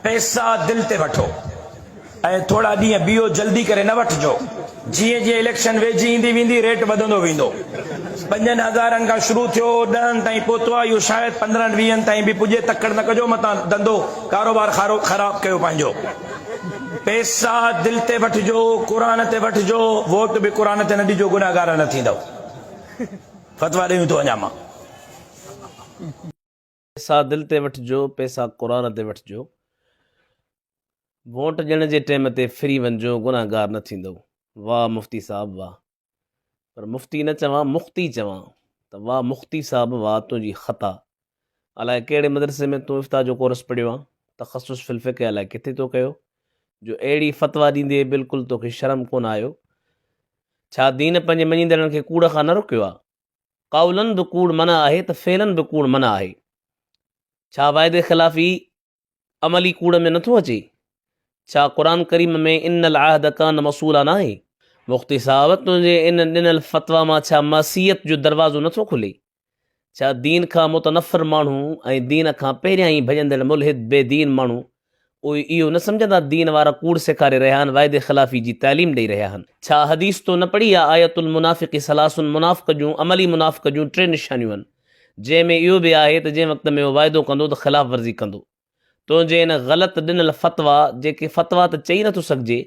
पैसा दिल ते वठो ऐं थोड़ा ॾींहं बीहो, जल्दी करे न वठिजो। जीअं जीअं इलेक्शन वेझी ईंदी वेंदी रेट वधंदो वेंदो। 5,000 खां शुरू थियो 10 ताईं पहुतो आहे, इहो शायदि 15-20 ताईं बि पुॼे। तकड़ न कजो, मतां धंधो कारोबार ख़राब कयो पंहिंजो। पैसा दिल ते वठिजो, क़ुरान ते वठिजो। वोट बि क़ुरान ते न ॾिजो, गुनाहगार न थींदव। फतवा ॾियूं थो अञा मां। पैसा दिल ते वठिजो, पैसा क़ुरान ते वठिजो। वोट ॾियण जे टाइम ते फ्री वञिजो, गुनाहगार न थींदो। वाह मुफ़्ती साहब वाह। पर मुफ़्ती न चवां, मुख़्ती चवां त वाह मुख़्ती साहब वाह, तुंहिंजी ख़ता। अलाए कहिड़े मदरसे में तूं इफ़्ता जो कोर्स पढ़ियो आहे, तख़सुस फिल फ़िक़्ह अलाए किथे तो कयो, जो अहिड़ी फ़तवा ॾींदे बिल्कुलु तोखे शर्म कोन आयो। छा दीन पंहिंजे मञींदड़नि खे कूड़ खां न रोकियो आहे? क़ौलन बि कूड़ मना आहे त फ़ेलन बि कूड़ मना आहे। छा वाइदे ख़िलाफ़ी अमली कूड़ में नथो अचे? छा क़ुरान करीम में इन्नल अहद कान मसूला न आहे? मुफ़्ती साहब, तुंहिंजे इन ॾिनल फ़तवा मां छा मसीहत जो दरवाज़ो नथो खुले? छा दीन खां मुतनफ़िर माण्हू ऐं दीन खां पहिरियां ई भॼंदड़ मुल्हिद बेदीन माण्हू उहे इहो न सम्झंदा दीन वारा कूड़ सेखारे रहिया आहिनि, वाइदे ख़िलाफ़ी जी तालीम ॾेई रहिया आहिनि? छा हदीस तो न पढ़ी आहे, आयतुल मुनाफ़िक़ सलासुन, मुनाफ़िक़ जूं अमली मुनाफ़िक़ जूं 3 निशानियूं आहिनि, जंहिंमें इहो बि आहे त जंहिं वक़्त में उहो वाइदो कंदो त ख़िलाफ़ वर्ज़ी कंदो। तुंहिंजे इन ग़लति ॾिनल फ़तवा, जेके फ़तवा त चई नथो सघिजे,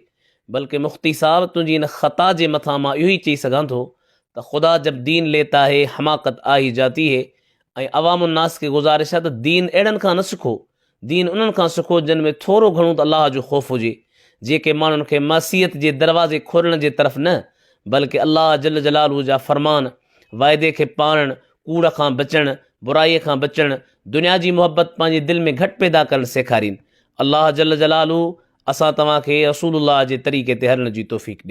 बल्कि मुफ़्ती साहब तुंहिंजी इन ख़ता जे मथां मां इहो ई चई सघां थो त ख़ुदा जब दीन लेता है हमाकत आ ही जाती है। ऐं अवामुन्नास खे गुज़ारिश आहे त दीन अहिड़नि खां न सिखो, दीन उन्हनि खां सिखो जिन में थोरो घणो त अलाह जो ख़ौफ़ हुजे, जेके माण्हुनि खे मसीहत जे दरवाज़े खोलण जे तरफ़ न, बल्कि अलाह जल जलालू जा फ़रमान, वाइदे खे पालण, कूड़ खां बचण, बुराईअ खां बचण, दुनिया जी मोहबत पंहिंजे दिलि में घटि पैदा करणु सेखारीनि। अलाह जल जलालू असां तव्हांखे रसूलुल्लाह जे तरीक़े ते हलण जी तौफ़ीक़ ॾे।